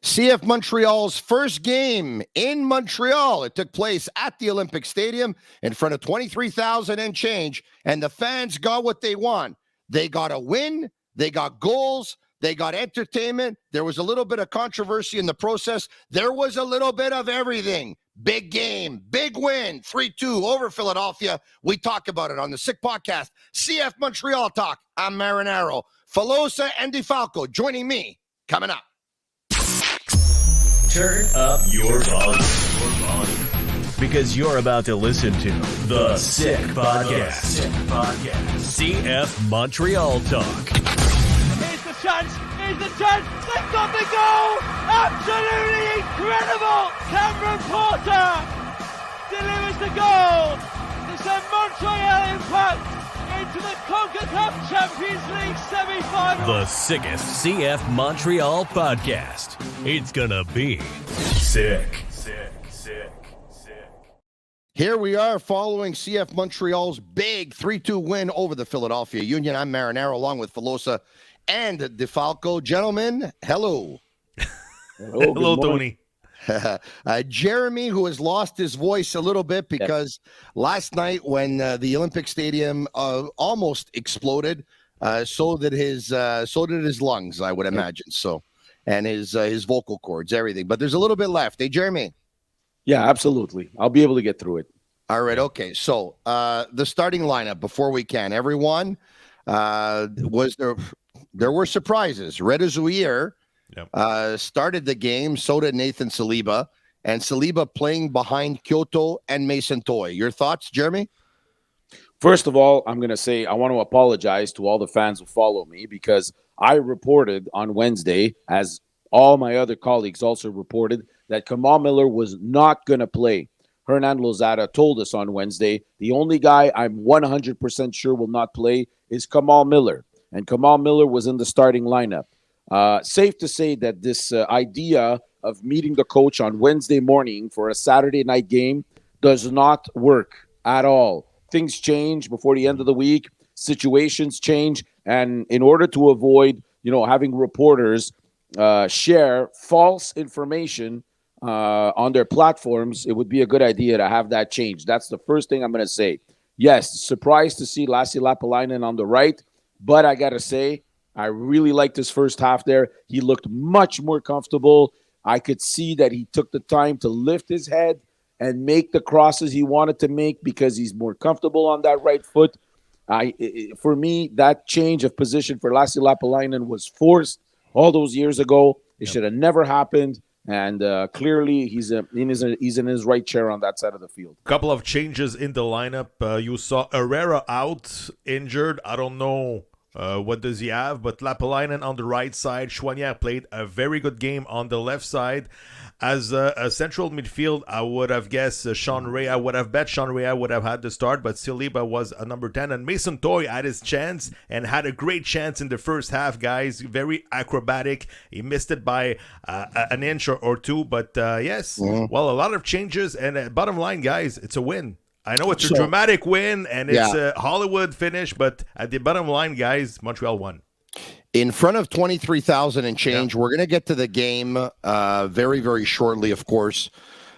CF Montreal's first game in Montreal. It took place at the Olympic Stadium in front of 23,000 and change, and the fans got what they want. They got a win, they got goals, they got entertainment. There was a little bit of controversy in the process. There was a little bit of everything. Big game, big win, 3-2 over Philadelphia. We talk about it on the Sick Podcast. CF Montreal Talk. I'm Marinaro. Filosa and DeFalco joining me coming up. Turn up your volume. Because you're about to listen to The Sick Podcast. CF Montreal Talk. Here's the chance. They've got the goal. Absolutely incredible. Cameron Porter delivers the goal to send Montreal Impact into the CONCACAF Champions League semi-final. The sickest CF Montreal podcast. It's gonna be sick. Here we are following CF Montreal's big 3-2 win over the Philadelphia Union. I'm Marinaro along with Filosa and DeFalco. Gentlemen, hello. Hello, Tony. Jeremy, who has lost his voice a little bit because last night when the Olympic Stadium almost exploded, so did his lungs, I would imagine. So, and his vocal cords, everything. But there's a little bit left. Hey, Jeremy. Yeah, absolutely. I'll be able to get through it. All right. Okay. So the starting lineup before we can. Everyone was there. There were surprises. Reda Zouir started the game. So did Nathan Saliba. And Saliba playing behind Kyoto and Mason Toy. Your thoughts, Jeremy? First of all, I'm going to say I want to apologize to all the fans who follow me because I reported on Wednesday, as all my other colleagues also reported, that Kamal Miller was not going to play. Hernan Lozada told us on Wednesday, the only guy I'm 100% sure will not play is Kamal Miller. And Kamal Miller was in the starting lineup. Safe to say that this idea of meeting the coach on Wednesday morning for a Saturday night game does not work at all. Things change before the end of the week. Situations change. And in order to avoid, having reporters share false information on their platforms, it would be a good idea to have that change. That's the first thing I'm going to say. Yes, surprised to see Lassi Lappalainen on the right, but I got to say, I really liked his first half there. He looked much more comfortable. I could see that he took the time to lift his head and make the crosses he wanted to make because he's more comfortable on that right foot. For me, that change of position for Lassi Lappalainen was forced all those years ago. It should have never happened. And clearly, he's in his right chair on that side of the field. Couple of changes in the lineup. You saw Herrera out, injured. I don't know what does he have, but Lappalainen on the right side. Chouanière played a very good game on the left side. As a central midfield, I would have guessed Sean Ray. I would have bet Sean Ray would have had the start, but Saliba was a number 10. And Mason Toy had his chance and had a great chance in the first half, guys. Very acrobatic. He missed it by an inch or two, but yes. Well, a lot of changes. And bottom line, guys, it's a win. I know it's a dramatic win and it's a Hollywood finish, but at the bottom line, guys, Montreal won. In front of 23,000 and change, we're going to get to the game very, very shortly, of course.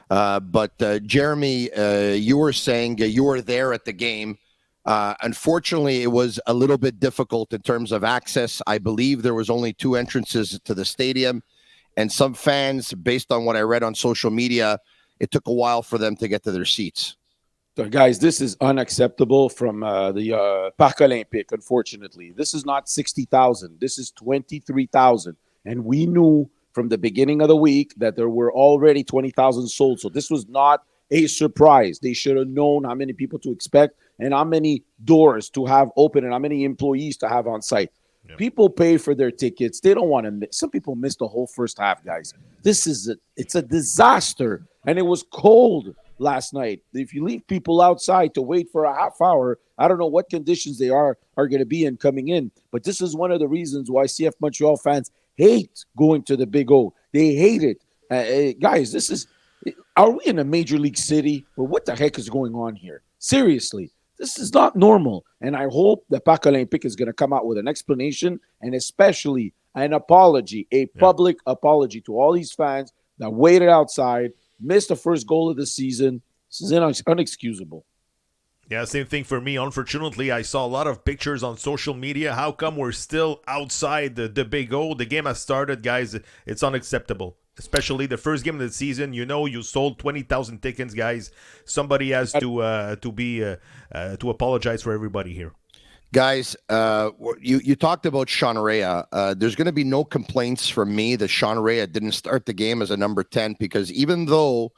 But Jeremy, you were saying you were there at the game. Unfortunately, it was a little bit difficult in terms of access. I believe there was only 2 entrances to the stadium. And some fans, based on what I read on social media, it took a while for them to get to their seats. So guys, this is unacceptable from the Parc Olympique, unfortunately. This is not 60,000. This is 23,000. And we knew from the beginning of the week that there were already 20,000 sold. So this was not a surprise. They should have known how many people to expect and how many doors to have open and how many employees to have on site. Yep. People pay for their tickets. They don't want to miss. Some people missed the whole first half, guys. It's a disaster. And it was cold last night. If you leave people outside to wait for a half hour, I don't know what conditions they are going to be in coming in. But this is one of the reasons why CF Montreal fans hate going to the Big O. They hate it. Guys, are we in a major league city? Or what the heck is going on here? Seriously. This is not normal. And I hope the Parc Olympique is going to come out with an explanation and especially an apology, a public apology to all these fans that waited outside, missed the first goal of the season. This is unexcusable. Yeah, same thing for me. Unfortunately, I saw a lot of pictures on social media. How come we're still outside the Big O? The game has started, guys. It's unacceptable. Especially the first game of the season. You know, you sold 20,000 tickets, guys. Somebody has to apologize for everybody here. Guys, you talked about Sean Rea. There's going to be no complaints from me that Sean Rea didn't start the game as a number 10 because even though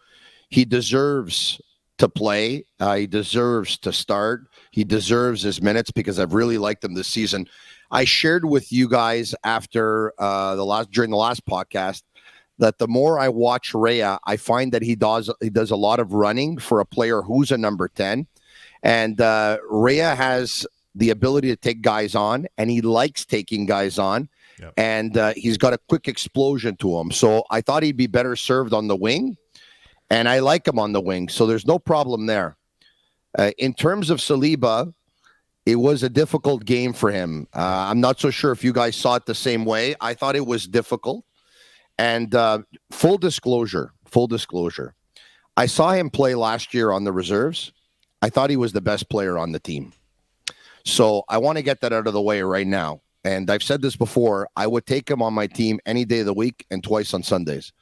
he deserves to play, he deserves to start, he deserves his minutes because I've really liked him this season. I shared with you guys after during the last podcast that the more I watch Rea, I find that he does a lot of running for a player who's a number 10, and Rea has the ability to take guys on, and he likes taking guys on, and he's got a quick explosion to him. So I thought he'd be better served on the wing, and I like him on the wing, so there's no problem there. In terms of Saliba, it was a difficult game for him. I'm not so sure if you guys saw it the same way. I thought it was difficult. And full disclosure, I saw him play last year on the reserves. I thought he was the best player on the team. So I want to get that out of the way right now. And I've said this before, I would take him on my team any day of the week and twice on Sundays.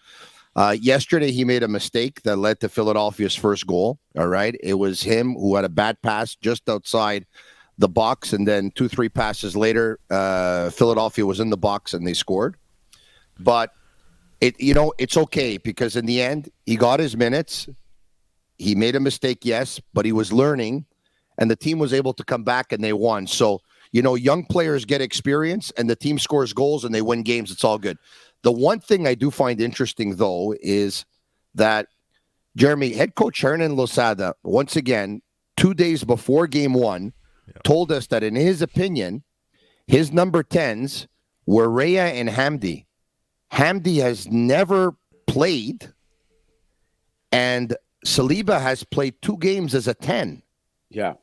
Yesterday, he made a mistake that led to Philadelphia's first goal. All right. It was him who had a bad pass just outside the box. And then 2-3 passes later, Philadelphia was in the box and they scored. But it's okay because in the end, he got his minutes. He made a mistake, yes, but he was learning. And the team was able to come back and they won. So, young players get experience and the team scores goals and they win games. It's all good. The one thing I do find interesting, though, is that, Jeremy, head coach Hernan Losada, once again, 2 days before game one, told us that in his opinion, his number 10s were Rea and Hamdi. Hamdi has never played, and Saliba has played 2 games as a 10. Yeah.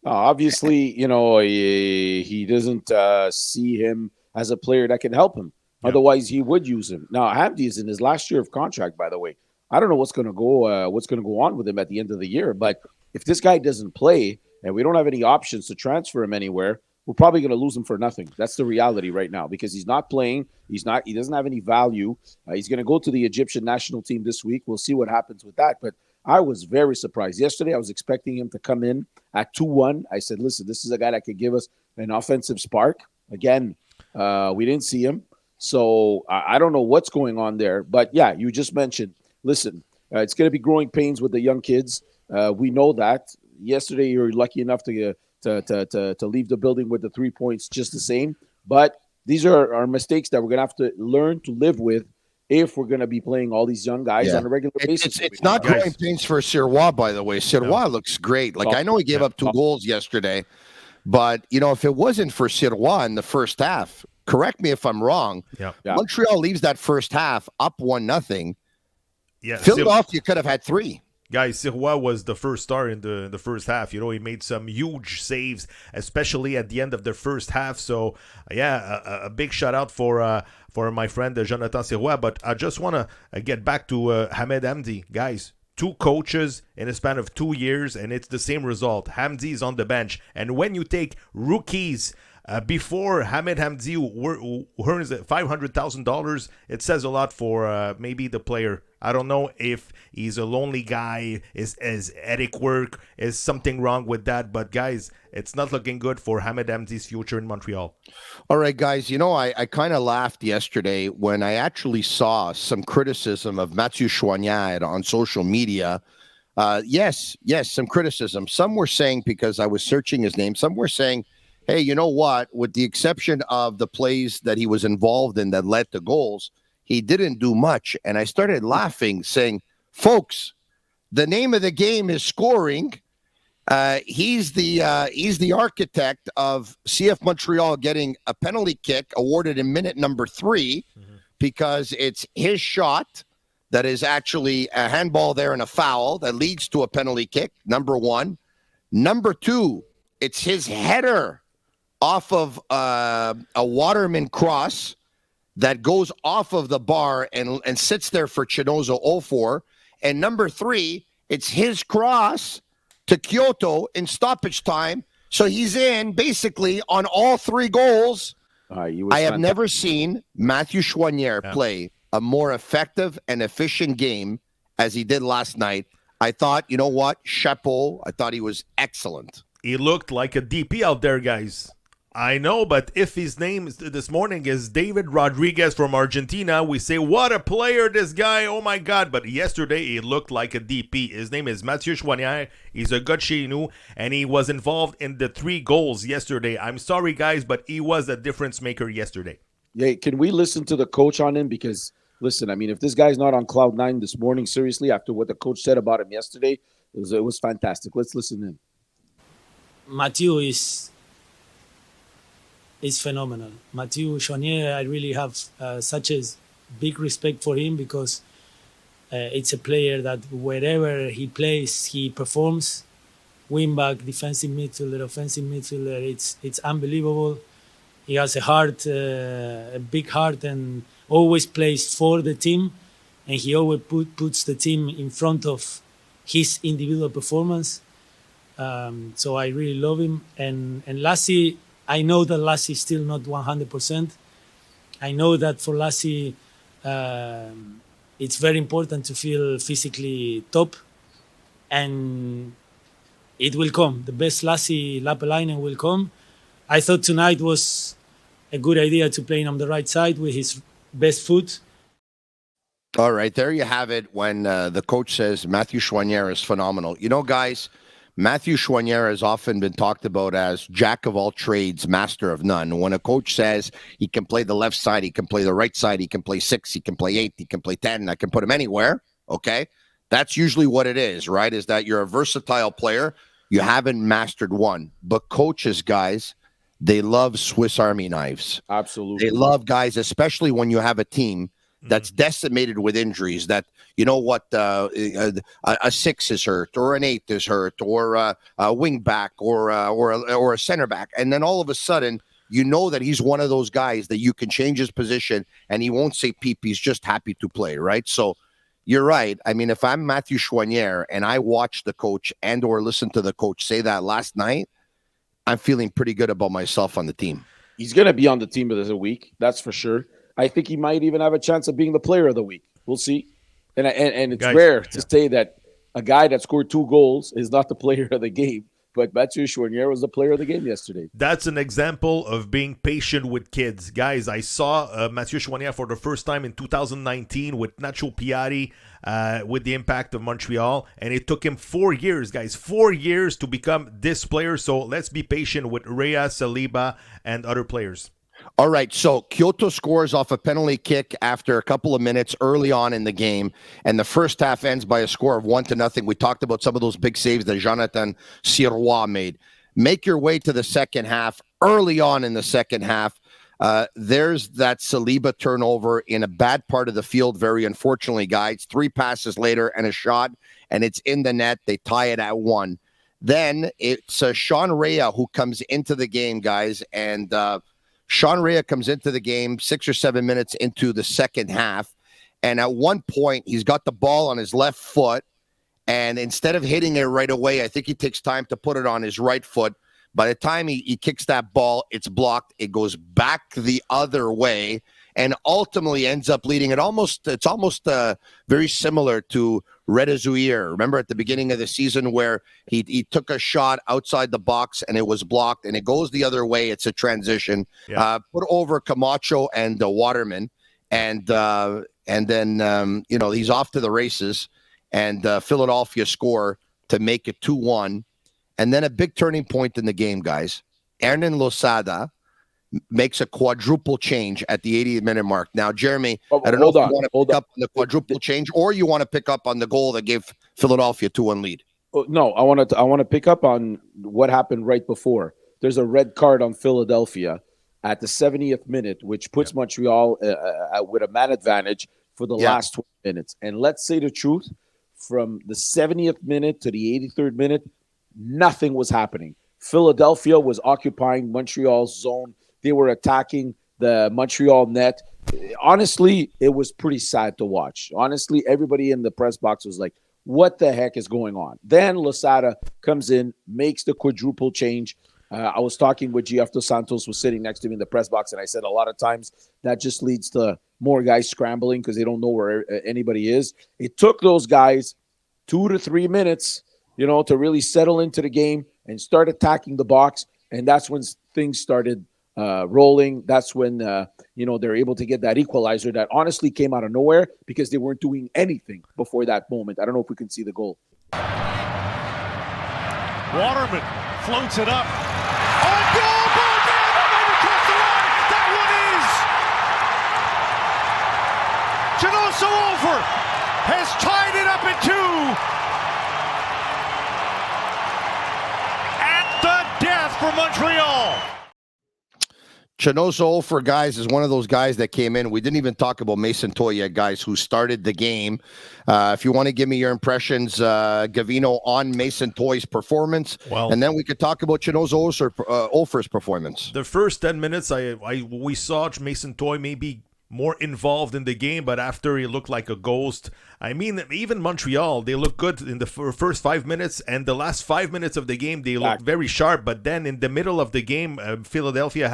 Obviously, he doesn't see him as a player that can help him. Otherwise, he would use him. Now, Hamdi is in his last year of contract, by the way. I don't know what's going to go on with him at the end of the year. But if this guy doesn't play and we don't have any options to transfer him anywhere, we're probably going to lose him for nothing. That's the reality right now because he's not playing. He doesn't have any value. He's going to go to the Egyptian national team this week. We'll see what happens with that. But I was very surprised. Yesterday, I was expecting him to come in at 2-1. I said, listen, this is a guy that could give us an offensive spark. Again, we didn't see him. So I don't know what's going on there. But, yeah, you just mentioned, listen, it's going to be growing pains with the young kids. We know that. Yesterday, you were lucky enough to leave the building with the 3 points just the same. But these are mistakes that we're going to have to learn to live with if we're going to be playing all these young guys on a regular basis. It's not growing pains for Sirois, by the way. Sirois looks great. I know he gave up 2 goals yesterday. But, if it wasn't for Sirois in the first half, correct me if I'm wrong, Montreal leaves that first half up 1-0. Yeah, Philadelphia could have had 3. Guys, Sirois was the first star in the first half. He made some huge saves, especially at the end of the first half. So, a big shout out for my friend Jonathan Sirois. But I just want to get back to Hamed Hamdi. Guys, 2 coaches in a span of 2 years, and it's the same result. Hamdi is on the bench. And when you take rookies before Hamed Hamdi, who earns $500,000, it says a lot for maybe the player. I don't know if he's a lonely guy, is ethic work, is something wrong with that. But, guys, it's not looking good for Hamed Hamdi's future in Montreal. All right, guys, I kind of laughed yesterday when I actually saw some criticism of Mathieu Choignard on social media. Yes, some criticism. Some were saying, because I was searching his name, some were saying, hey, you know what? With the exception of the plays that he was involved in that led to goals, he didn't do much. And I started laughing, saying, folks, the name of the game is scoring. He's the architect of CF Montreal getting a penalty kick awarded in minute number 3 because it's his shot that is actually a handball there and a foul that leads to a penalty kick, number 1. Number 2, it's his header off of a Waterman cross that goes off of the bar and sits there for Chinozo 0-4. And number 3, it's his cross to Kyoto in stoppage time. So he's in basically on all 3 goals. I have never seen Matthew Choinière play a more effective and efficient game as he did last night. I thought, you know what? Chapeau. I thought he was excellent. He looked like a DP out there, guys. I know, but if his name this morning is David Rodriguez from Argentina, we say, what a player, this guy. Oh, my God. But yesterday, he looked like a DP. His name is Mathieu Choinière. He's a gars chez nous, and he was involved in the 3 goals yesterday. I'm sorry, guys, but he was a difference maker yesterday. Yeah, can we listen to the coach on him? Because, listen, I mean, if this guy's not on cloud 9 this morning, seriously, after what the coach said about him yesterday, it was fantastic. Let's listen to him. Mathieu is phenomenal. Mathieu Choinière, I really have such a big respect for him because it's a player that wherever he plays, he performs. Wingback, defensive midfielder, offensive midfielder, it's unbelievable. He has a big heart, and always plays for the team, and he always puts the team in front of his individual performance. So I really love him. And Lassie, I know that Lassie is still not 100%. I know that for Lassie, it's very important to feel physically top, and it will come. The best Lassie Lapalainen will come. I thought tonight was a good idea to play him on the right side with his best foot. All right, there you have it when the coach says Matthew Choinière is phenomenal. You know, guys, Matthew Choinière has often been talked about as jack of all trades, master of none. When a coach says he can play the left side, he can play the right side, he can play 6, he can play 8, he can play 10, I can put him anywhere, okay? That's usually what it is, right? Is that you're a versatile player. You haven't mastered one. But coaches, guys, they love Swiss Army knives. Absolutely. They love guys, especially when you have a team that's decimated with injuries, that, you know what, a 6 is hurt, or an 8 is hurt, or a wing back, or a center back. And then all of a sudden, you know that he's one of those guys that you can change his position and he won't say peep. He's just happy to play, right? So you're right. I mean, if I'm Matthew Choinière and I watch the coach and or listen to the coach say that last night, I'm feeling pretty good about myself on the team. He's going to be on the team of the week. That's for sure. I think he might even have a chance of being the player of the week. We'll see. And it's guys, rare to say that a guy that scored 2 goals is not the player of the game. But Mathieu Choinière was the player of the game yesterday. That's an example of being patient with kids. Guys, I saw Mathieu Choinière for the first time in 2019 with Nacho Piatti with the Impact of Montreal. And it took him 4 years, guys. 4 years to become this player. So let's be patient with Rhea, Saliba, and other players. All right, so Kyoto scores off a penalty kick after a couple of minutes early on in the game, and the first half ends by a score of 1-0. We talked about some of those big saves that Jonathan Sirois made. Make your way to the second half. Early on in the second half, there's that Saliba turnover in a bad part of the field, very unfortunately, guys. 3 passes later and a shot, and it's in the net. They tie it at 1. Then it's Sean Rea who comes into the game, guys, and Sean Rea comes into the game 6 or 7 minutes into the second half. And at one point, he's got the ball on his left foot. And instead of hitting it right away, I think he takes time to put it on his right foot. By the time he kicks that ball, it's blocked. It goes back the other way and ultimately ends up leading it. It's almost very similar to Reda Zouir. Remember at the beginning of the season where he took a shot outside the box and it was blocked and it goes the other way. It's a transition. Yeah. Put over Camacho and Waterman, and then he's off to the races, and Philadelphia score to make it 2-1. And then a big turning point in the game, guys. Hernan Losada makes a quadruple change at the 80th minute mark. Now, Jeremy, I don't know if you want to pick up on the quadruple change or you want to pick up on the goal that gave Philadelphia 2-1 lead. No, I want to pick up on what happened right before. There's a red card on Philadelphia at the 70th minute, which puts Montreal with a man advantage for the last 20 minutes. And let's say the truth, from the 70th minute to the 83rd minute, nothing was happening. Philadelphia was occupying Montreal's zone. They were attacking the Montreal net. Honestly, it was pretty sad to watch. Honestly, everybody in the press box was like, what the heck is going on? Then Losada comes in, makes the quadruple change. I was talking with GF Dos Santos, was sitting next to me in the press box, and I said a lot of times that just leads to more guys scrambling because they don't know where anybody is. It took those guys 2 to 3 minutes, to really settle into the game and start attacking the box. And that's when things started rolling. That's when, they're able to get that equalizer that honestly came out of nowhere because they weren't doing anything before that moment. I don't know if we can see the goal. Waterman floats it up. Oh, goal! Ball down! That might have crossed the line! That one is! Chinoso over has tied it up at 2. At the death for Montreal. Chinoso for guys is one of those guys that came in. We didn't even talk about Mason Toy yet, guys, who started the game. If you want to give me your impressions, Gavino, on Mason Toy's performance, and then we could talk about Chinoso Ofer's performance. The first 10 minutes, we saw Mason Toy maybe more involved in the game, but after he looked like a ghost. I mean, even Montreal, they looked good in the first 5 minutes, and the last 5 minutes of the game, they looked very sharp. But then in the middle of the game, Philadelphia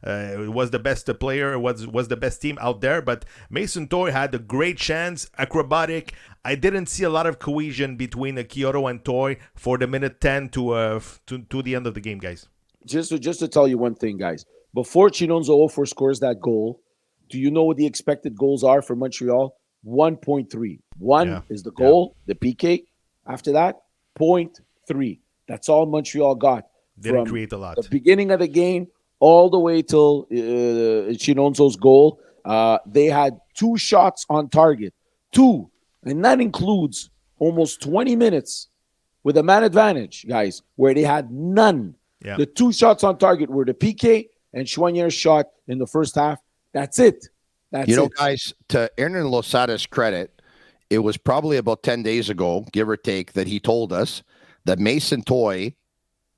was the best player, was the best team out there. But Mason Toy had a great chance, acrobatic. I didn't see a lot of cohesion between Kyoto and Toy for the minute 10 to the end of the game, guys. Just to tell you one thing, guys. Before Chinoso Ofer scores that goal, do you know what the expected goals are for Montreal? 1.3. One is the goal, the PK. After that, 0.3. That's all Montreal got. Didn't create a lot. The beginning of the game all the way till Chinoso's goal. They had 2 shots on target. 2. And that includes almost 20 minutes with a man advantage, guys, where they had none. Yeah. The 2 shots on target were the PK and Choignier's shot in the first half. That's it. Guys, to Aaron Losada's credit, it was probably about 10 days ago, give or take, that he told us that Mason Toy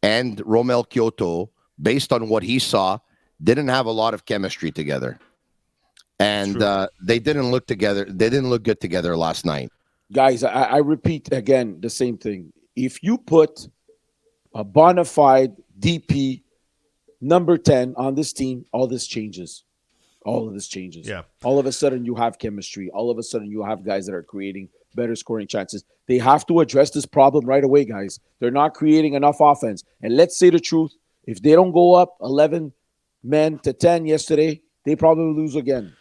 and Romel Kyoto, based on what he saw, didn't have a lot of chemistry together. And they didn't look together. They didn't look good together last night. Guys, I repeat again the same thing. If you put a bona fide DP number 10 on this team, all this changes. All of this changes. Yeah. All of a sudden, you have chemistry. All of a sudden, you have guys that are creating better scoring chances. They have to address this problem right away, guys. They're not creating enough offense. And let's say the truth. If they don't go up 11 men to 10 yesterday, they probably lose again.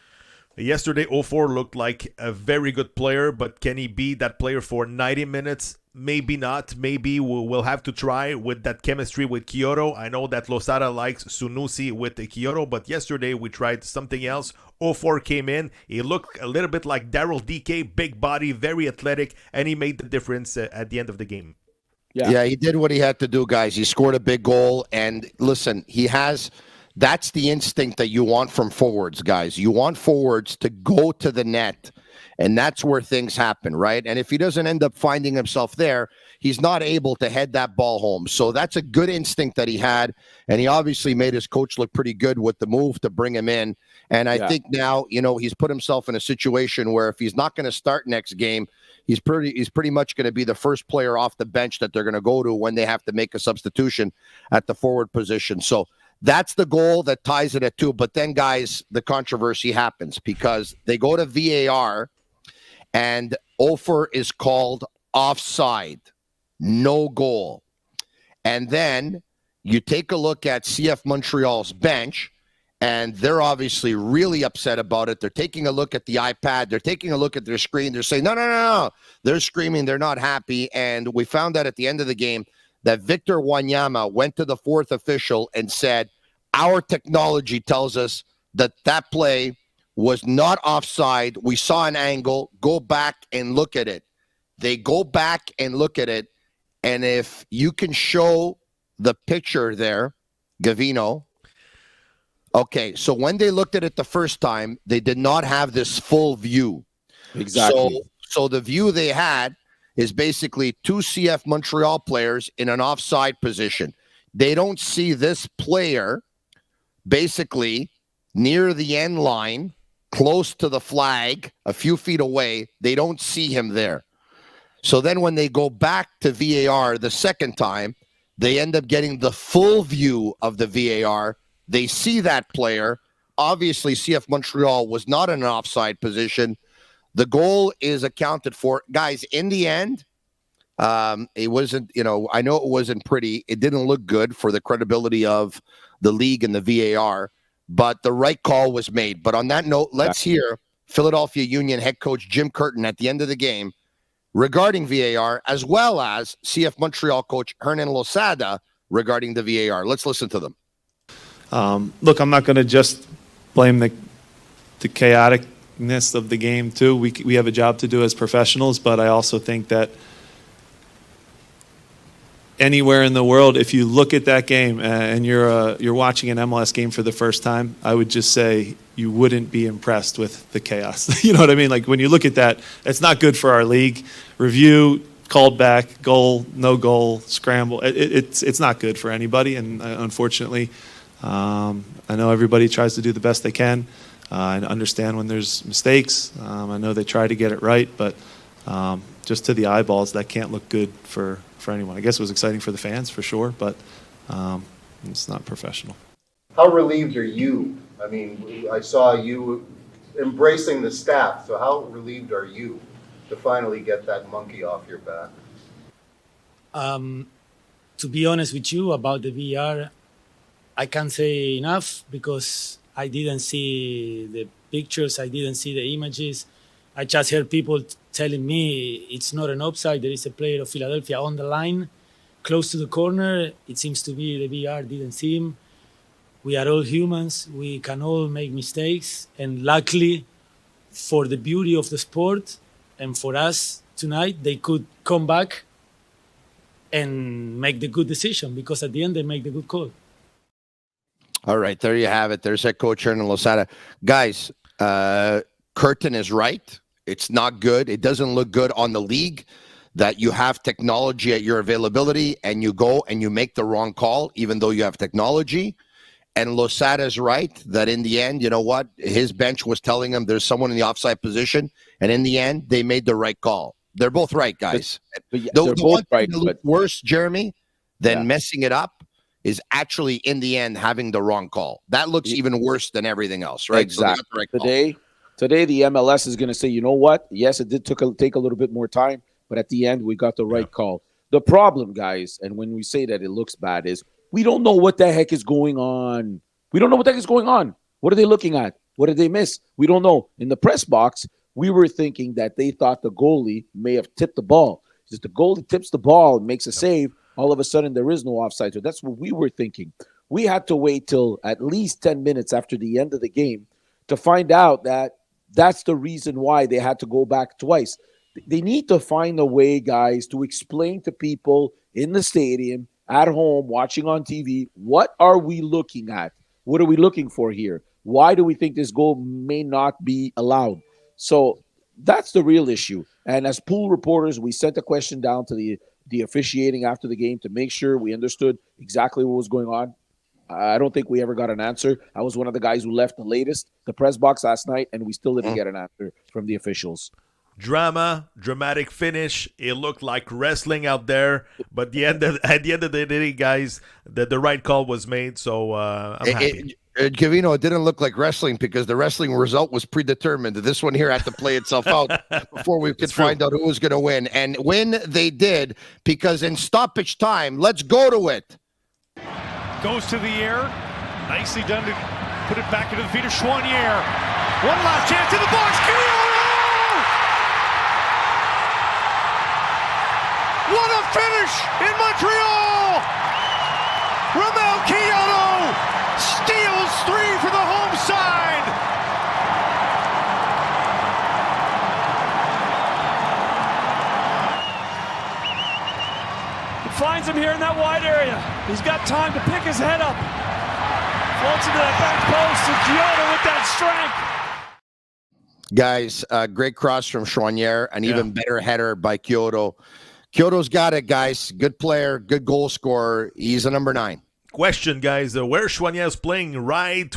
Yesterday, 04 looked like a very good player, but can he be that player for 90 minutes? Maybe not. Maybe we'll have to try with that chemistry with Kyoto. I know that Losada likes Sunusi with Kyoto, but yesterday we tried something else. 04 came in. He looked a little bit like Daryl DK, big body, very athletic, and he made the difference at the end of the game. Yeah, he did what he had to do, guys. He scored a big goal, and listen, that's the instinct that you want from forwards, guys. You want forwards to go to the net, and that's where things happen, right? And if he doesn't end up finding himself there, he's not able to head that ball home. So that's a good instinct that he had, and he obviously made his coach look pretty good with the move to bring him in. And I think now, he's put himself in a situation where if he's not going to start next game, he's pretty much going to be the first player off the bench that they're going to go to when they have to make a substitution at the forward position. So that's the goal that ties it at 2. But then, guys, the controversy happens because they go to VAR and Ofer is called offside. No goal. And then you take a look at CF Montreal's bench, and they're obviously really upset about it. They're taking a look at the iPad. They're taking a look at their screen. They're saying, no. They're screaming. They're not happy. And we found out at the end of the game that Victor Wanyama went to the 4th official and said, our technology tells us that play was not offside. We saw an angle. Go back and look at it. They go back and look at it. And if you can show the picture there, Gavino. Okay, so when they looked at it the first time, they did not have this full view. Exactly. So the view they had, is basically two CF Montreal players in an offside position. They don't see this player basically near the end line, close to the flag, a few feet away. They don't see him there. So then when they go back to VAR the second time, they end up getting the full view of the VAR. They see that player. Obviously, CF Montreal was not in an offside position. The goal is accounted for. Guys, in the end, it wasn't, I know it wasn't pretty. It didn't look good for the credibility of the league and the VAR, but the right call was made. But on that note, let's hear Philadelphia Union head coach Jim Curtin at the end of the game regarding VAR, as well as CF Montreal coach Hernan Losada regarding the VAR. Let's listen to them. Look, I'm not going to just blame the chaoticness of the game, too. We have a job to do as professionals, but I also think that anywhere in the world, if you look at that game and you're watching an MLS game for the first time, I would just say you wouldn't be impressed with the chaos. You know what I mean? Like, when you look at that, it's not good for our league. Review, called back, goal, no goal, scramble. It's not good for anybody, and unfortunately, I know everybody tries to do the best they can. I understand when there's mistakes. I know they try to get it right, but just to the eyeballs, that can't look good for anyone. I guess it was exciting for the fans, for sure, but it's not professional. How relieved are you? I mean, I saw you embracing the staff, so how relieved are you to finally get that monkey off your back? To be honest with you about the VR, I can't say enough because I didn't see the pictures, I didn't see the images. I just heard people telling me it's not an offside. There is a player of Philadelphia on the line, close to the corner. It seems to be the VR didn't see him. We are all humans. We can all make mistakes. And luckily, for the beauty of the sport and for us tonight, they could come back and make the good decision because at the end, they make the good call. All right, there you have it. There's head coach Hernan Losada. Guys, Curtin is right. It's not good. It doesn't look good on the league that you have technology at your availability and you go and you make the wrong call, even though you have technology. And Losada is right that in the end, you know what? His bench was telling him there's someone in the offside position. And in the end, they made the right call. They're both right, guys. They're both right. But worse, Jeremy, than messing it up is actually in the end having the wrong call. That looks even worse than everything else, right? Exactly. So right Today, the MLS is going to say, you know what? Yes, it did take a little bit more time, but at the end, we got the right call. The problem, guys, and when we say that it looks bad, is we don't know what the heck is going on. We don't know what the heck is going on. What are they looking at? What did they miss? We don't know. In the press box, we were thinking that they thought the goalie may have tipped the ball. If the goalie tips the ball and makes a save, all of a sudden there is no offside. So that's what we were thinking. We had to wait till at least 10 minutes after the end of the game to find out that that's the reason why they had to go back twice. They need to find a way, guys, to explain to people in the stadium, at home, watching on TV, what are we looking at? What are we looking for here? Why do we think this goal may not be allowed? So that's the real issue. And as pool reporters, we sent a question down to the officiating after the game to make sure we understood exactly what was going on. I don't think we ever got an answer. I was one of the guys who left the press box last night, and we still didn't get an answer from the officials. Dramatic finish. It looked like wrestling out there, but at the end of the day, guys, the right call was made. So I'm happy. Gavino, it didn't look like wrestling because the wrestling result was predetermined. This one here had to play itself out before we could find out who was going to win. And when they did, because in stoppage time, let's go to it. Goes to the air. Nicely done to put it back into the feet of Choinière. One last chance in the box. Quioto! What a finish in Montreal! Romel Quioto steals 3 for the home side. Finds him here in that wide area. He's got time to pick his head up. Floats into that back post, and Quioto with that strength. Guys, great cross from Choinière, an even better header by Kyoto. Kyoto's got it, guys. Good player, good goal scorer. He's a number 9. Question, guys. Where Choinière's playing, right,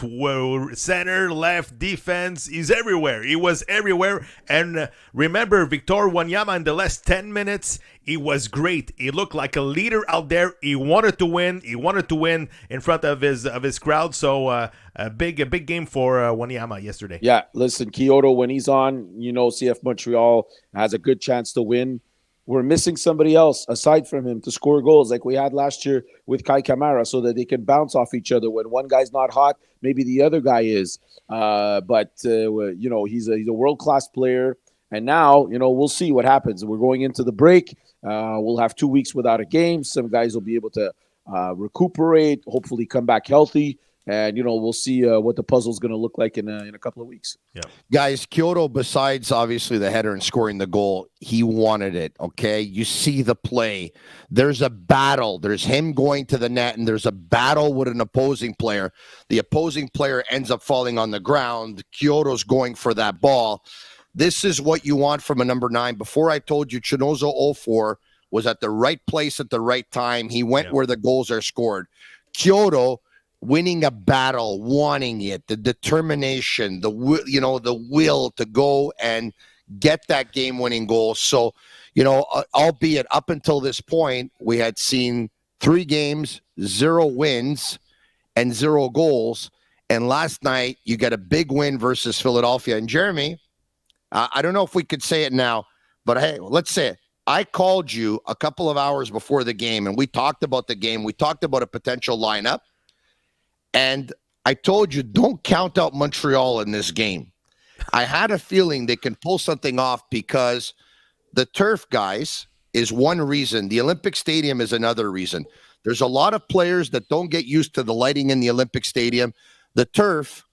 center, left, defense, he's everywhere. He was everywhere. And remember, Victor Wanyama in the last 10 minutes, he was great. He looked like a leader out there. He wanted to win. He wanted to win in front of his crowd. So a big game for Wanyama yesterday. Yeah, listen, Kyoto, when he's on, CF Montreal has a good chance to win. We're missing somebody else aside from him to score goals like we had last year with Kai Kamara so that they can bounce off each other. When one guy's not hot, maybe the other guy is. But he's a world-class player. And now, we'll see what happens. We're going into the break. We'll have 2 weeks without a game. Some guys will be able to recuperate, hopefully come back healthy. And, we'll see what the puzzle's going to look like in a couple of weeks. Yeah. Guys, Kyoto, besides obviously the header and scoring the goal, he wanted it, okay? You see the play. There's a battle. There's him going to the net, and there's a battle with an opposing player. The opposing player ends up falling on the ground. Kyoto's going for that ball. This is what you want from a number 9. Before I told you, Chinozo 04 was at the right place at the right time. He went where the goals are scored. Kyoto winning a battle, wanting it, the determination, the will to go and get that game-winning goal. So, albeit up until this point, we had seen 3 games, 0 wins, and 0 goals. And last night, you get a big win versus Philadelphia. And Jeremy, I don't know if we could say it now, but hey, let's say it. I called you a couple of hours before the game, and we talked about the game. We talked about a potential lineup. And I told you, don't count out Montreal in this game. I had a feeling they can pull something off because the turf, guys, is one reason. The Olympic Stadium is another reason. There's a lot of players that don't get used to the lighting in the Olympic Stadium. The turf,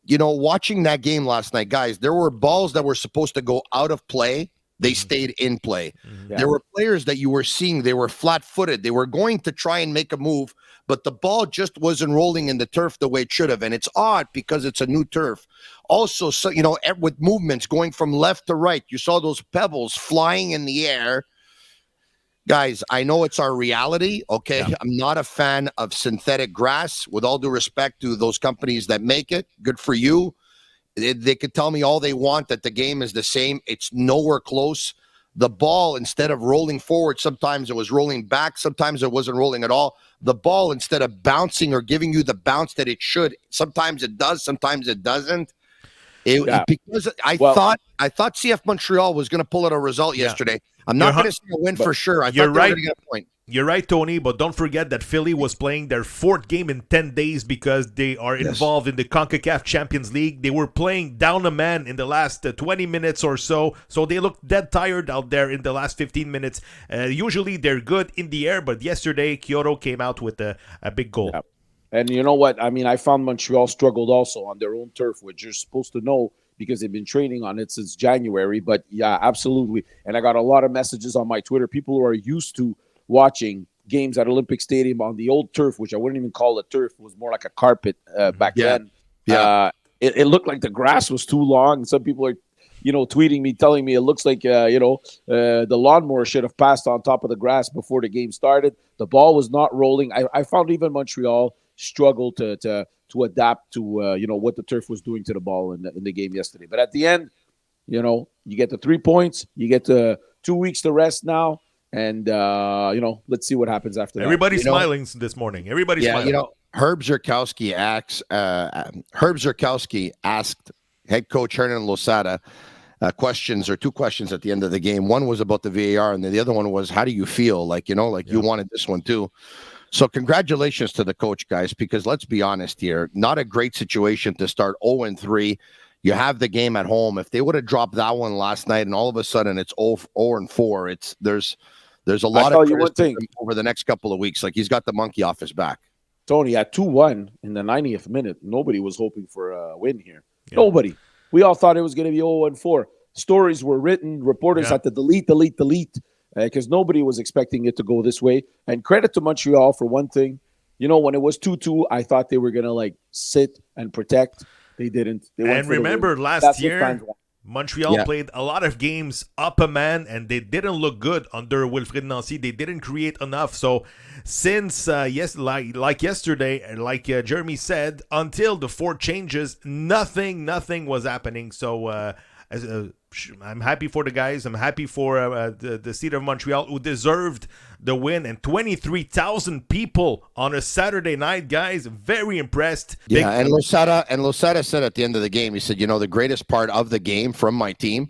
watching that game last night, guys, there were balls that were supposed to go out of play. They stayed in play. Yeah. There were players that you were seeing, they were flat-footed. They were going to try and make a move, but the ball just wasn't rolling in the turf the way it should have. And it's odd because it's a new turf. Also, so with movements going from left to right, you saw those pebbles flying in the air. Guys, I know it's our reality, okay? Yeah. I'm not a fan of synthetic grass, with all due respect to those companies that make it. Good for you. They could tell me all they want that the game is the same. It's nowhere close. The ball, instead of rolling forward, sometimes it was rolling back. Sometimes it wasn't rolling at all. The ball, instead of bouncing or giving you the bounce that it should, sometimes it does, sometimes it doesn't. Because I thought CF Montreal was going to pull out a result yesterday. I'm not going to say a win for sure. I thought they were going to get a point. You're right, Tony, but don't forget that Philly was playing their 4th game in 10 days because they are involved in the CONCACAF Champions League. They were playing down a man in the last 20 minutes or so they looked dead tired out there in the last 15 minutes. Usually they're good in the air, but yesterday Kyoto came out with a big goal. Yeah. And you know what? I mean, I found Montreal struggled also on their own turf, which you're supposed to know because they've been training on it since January. But yeah, absolutely. And I got a lot of messages on my Twitter. People who are used to watching games at Olympic Stadium on the old turf, which I wouldn't even call a turf, it was more like a carpet back then. Yeah. It looked like the grass was too long. Some people are, tweeting me, telling me it looks like, the lawnmower should have passed on top of the grass before the game started. The ball was not rolling. I found even Montreal struggled to adapt to, what the turf was doing to the ball in the game yesterday. But at the end, you get the 3 points. You get the 2 weeks to rest now. And, let's see what happens after that. Everybody's smiling this morning. Everybody's smiling. Herb Zurkowski asked head coach Hernan Losada two questions at the end of the game. One was about the VAR, and the other one was, how do you feel? You wanted this one too. So congratulations to the coach, guys, because let's be honest here, not a great situation to start 0-3. You have the game at home. If they would have dropped that one last night and all of a sudden it's 0-4, there's a lot of criticism over the next couple of weeks. Like, he's got the monkey off his back. Tony, at 2-1 in the 90th minute, nobody was hoping for a win here. Yeah. Nobody. We all thought it was going to be 0-4. Stories were written. Reporters had to delete, because nobody was expecting it to go this way. And credit to Montreal for one thing. When it was 2-2, I thought they were going to sit and protect. They didn't. They and remember last year, Montreal played a lot of games up a man, and they didn't look good under Wilfried Nancy. They didn't create enough. So since, like yesterday, like Jeremy said, until the 4 changes, nothing was happening. So I'm happy for the guys. I'm happy for the city of Montreal, who deserved the win. And 23,000 people on a Saturday night, guys. Very impressed. Yeah, and Losada said at the end of the game, he said, the greatest part of the game from my team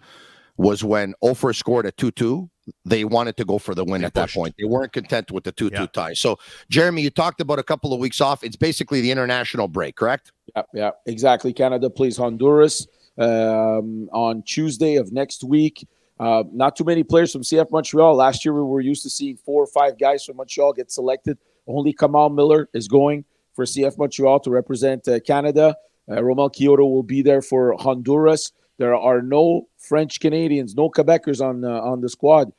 was when Ofer scored a 2-2. They wanted to go for the win at that point. They weren't content with the 2-2 tie. So, Jeremy, you talked about a couple of weeks off. It's basically the international break, correct? Yeah, exactly. Canada plays Honduras on Tuesday of next week. Not too many players from CF Montreal. Last year, we were used to seeing 4 or 5 guys from Montreal get selected. Only Kamal Miller is going for CF Montreal to represent Canada. Romel Kyoto will be there for Honduras. There are no French Canadians, no Quebecers on the squad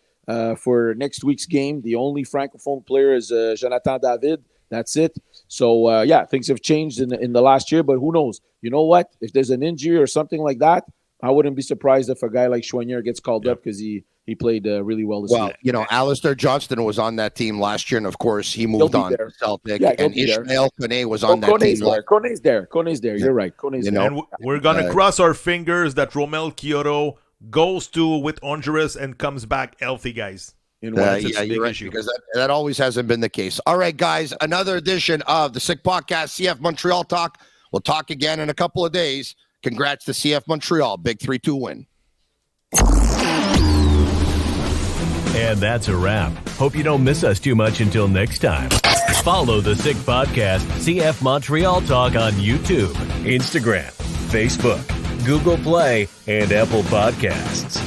for next week's game. The only Francophone player is Jonathan David. That's it. So, things have changed in the last year, but who knows? You know what? If there's an injury or something like that, I wouldn't be surprised if a guy like Choinière gets called up because he played really well this year. Alistair Johnston was on that team last year, and of course, he moved on to Celtic. And Ishmael Kone was on that team. Kone's there. You're right. Kone's there. And we're going to cross our fingers that Romel Kyoto goes with Honduras and comes back healthy, guys. You're right, because that always hasn't been the case. All right, guys, another edition of the Sick Podcast, CF Montreal Talk. We'll talk again in a couple of days. Congrats to CF Montreal. Big 3-2 win. And that's a wrap. Hope you don't miss us too much until next time. Follow the Sick Podcast, CF Montreal Talk on YouTube, Instagram, Facebook, Google Play, and Apple Podcasts.